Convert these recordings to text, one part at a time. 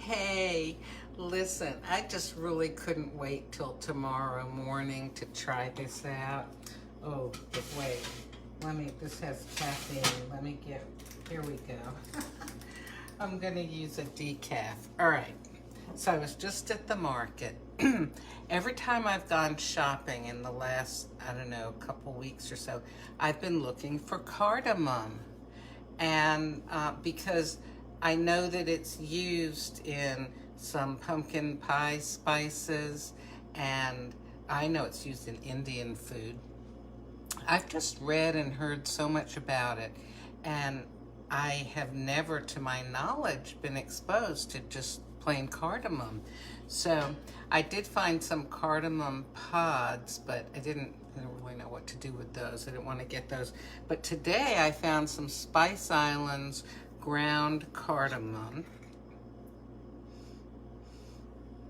Hey, listen, I just really couldn't wait till tomorrow morning to try this out. Oh, but wait, this has caffeine. Here we go. I'm gonna use a decaf. All right, so I was just at the market. Every time I've gone shopping in the last, I don't know, couple weeks or so, I've been looking for cardamom. And because I know that it's used in some pumpkin pie spices, and I know it's used in Indian food. I've just read and heard so much about it, and I have never, to my knowledge, been exposed to just plain cardamom. So I did find some cardamom pods, but I don't really know what to do with those. I didn't want to get those. But today I found some Spice Islands ground cardamom.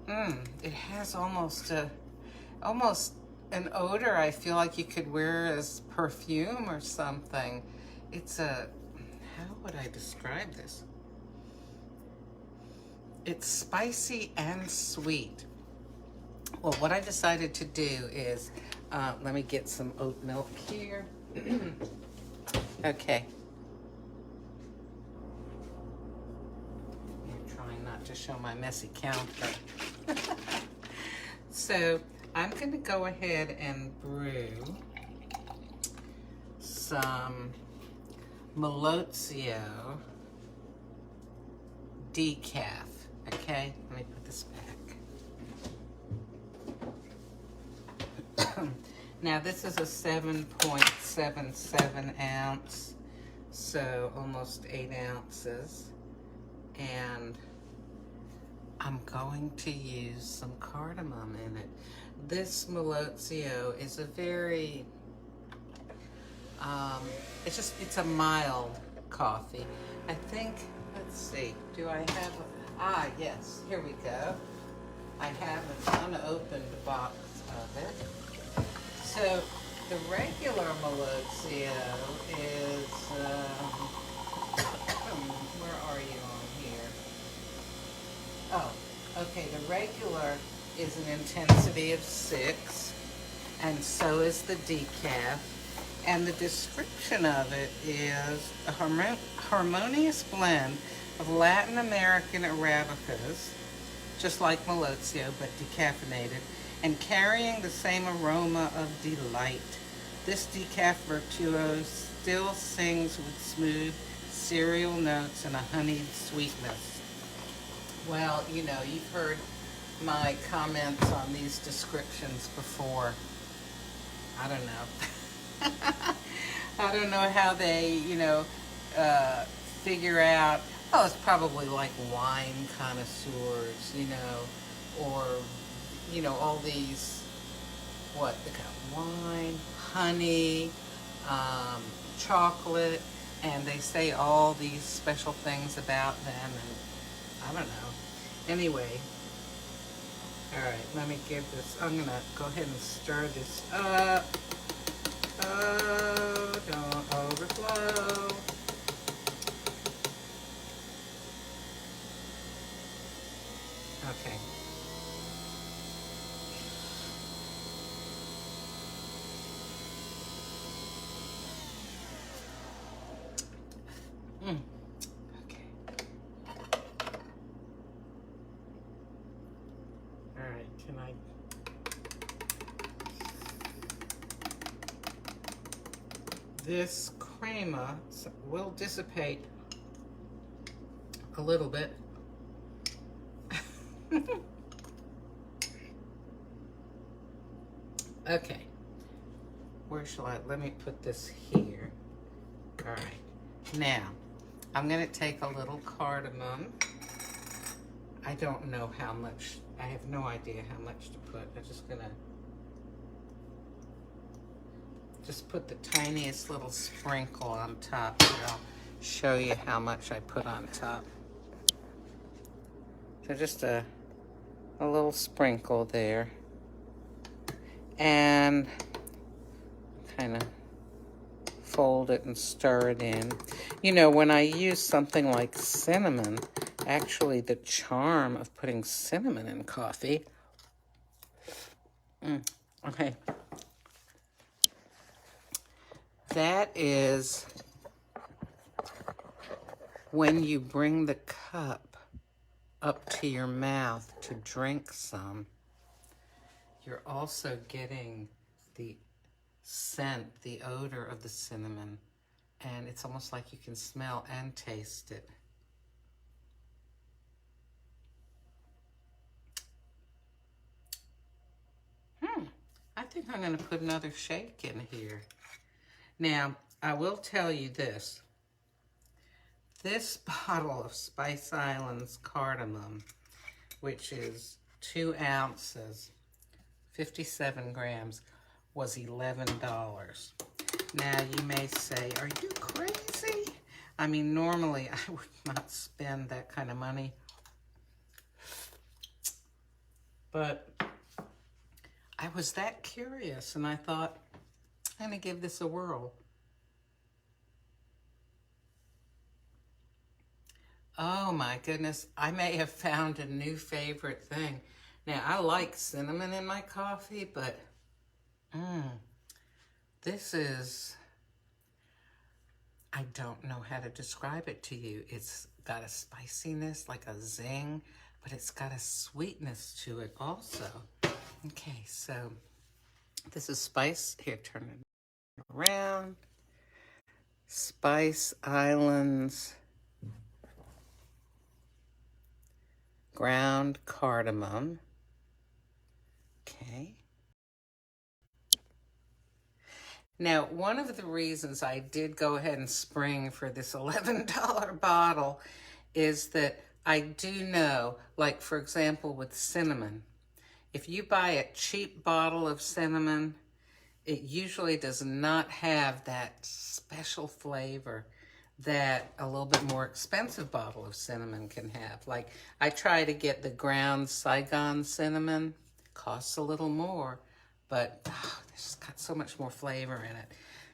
It has almost an odor I feel like you could wear as perfume or something. How would I describe this? It's spicy and sweet. Well, what I decided to do is, let me get some oat milk here. Okay. I'm trying not to show my messy counter. So I'm going to go ahead and brew some Melozio decaf. Okay, let me put this back. Now this is a 7.77 ounce, so almost 8 ounces. And I'm going to use some cardamom in it. This Melozio is a very, it's a mild coffee. I think, let's see, do I have yes, here we go. I have an unopened box of it. So the regular Melozio is, where are you on here? Oh, okay, the regular is an intensity of 6, and so is the decaf. And the description of it is a harmonious blend of Latin American Arabicas, just like Melozio, but decaffeinated, and carrying the same aroma of delight. This decaf virtuoso still sings with smooth cereal notes and a honeyed sweetness. Well, you know, you've heard my comments on these descriptions before. I don't know. I don't know how they, figure out, oh, it's probably like wine connoisseurs, or, all these, they got wine, honey, chocolate, and they say all these special things about them, and I don't know. Anyway, all right, let me give this, I'm gonna go ahead and stir this up. Oh, don't overflow. Okay. Okay. All right, can I... This crema will dissipate a little bit. Okay, let me put this here. All right, now I'm gonna take a little cardamom. I don't know how much, I have no idea how much to put. I'm just gonna put the tiniest little sprinkle on top. Here, I'll show you how much I put on top. So just a little sprinkle there. And kind of fold it and stir it in. When I use something like cinnamon, actually the charm of putting cinnamon in coffee. Okay. That is when you bring the cup up to your mouth to drink some, you're also getting the scent, the odor of the cinnamon, and it's almost like you can smell and taste it. I think I'm going to put another shake in here. Now, I will tell you this. This bottle of Spice Islands Cardamom, which is 2 ounces, 57 grams, was $11. Now, you may say, are you crazy? I mean, normally I would not spend that kind of money. But I was that curious, and I thought, I'm going to give this a whirl. Oh my goodness, I may have found a new favorite thing. Now, I like cinnamon in my coffee, but this is, I don't know how to describe it to you. It's got a spiciness, like a zing, but it's got a sweetness to it also. Okay, so this is Spice, here, turn it around. Spice Islands ground cardamom. Okay. Now, one of the reasons I did go ahead and spring for this $11 bottle is that I do know, like for example with cinnamon, if you buy a cheap bottle of cinnamon, it usually does not have that special flavor that a little bit more expensive bottle of cinnamon can have. Like, I try to get the ground Saigon cinnamon. Costs a little more, but it's got so much more flavor in it.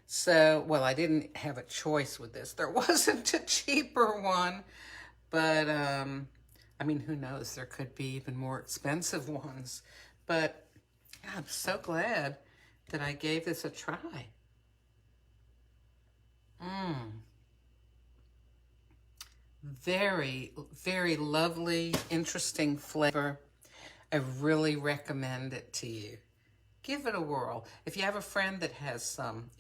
So, well, I didn't have a choice with this. There wasn't a cheaper one, but I mean, who knows? There could be even more expensive ones. But yeah, I'm so glad that I gave this a try. Very, very lovely, interesting flavor. I really recommend it to you. Give it a whirl. If you have a friend that has some,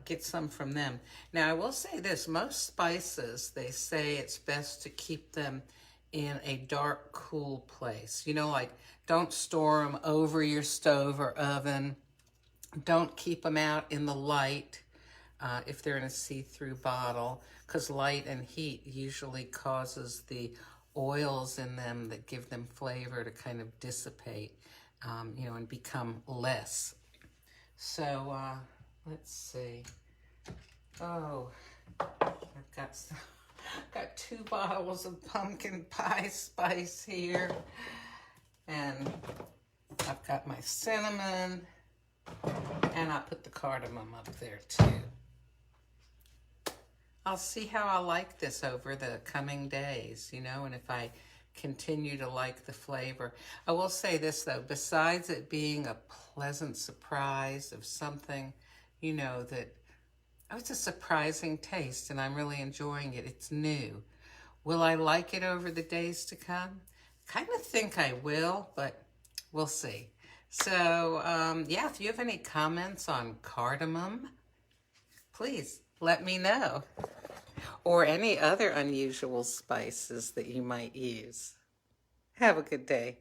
get some from them. Now, I will say this. Most spices, they say it's best to keep them in a dark, cool place. Like don't store them over your stove or oven. Don't keep them out in the light if they're in a see-through bottle, because light and heat usually causes the oils in them that give them flavor to kind of dissipate, and become less. So let's see. Oh, I've got 2 bottles of pumpkin pie spice here, and I've got my cinnamon, and I put the cardamom up there too. I'll see how I like this over the coming days, and if I continue to like the flavor. I will say this though, besides it being a pleasant surprise of something, that it's a surprising taste and I'm really enjoying it. It's new. Will I like it over the days to come? Kind of think I will, but we'll see. So, yeah, if you have any comments on cardamom, please let me know. Or any other unusual spices that you might use. Have a good day.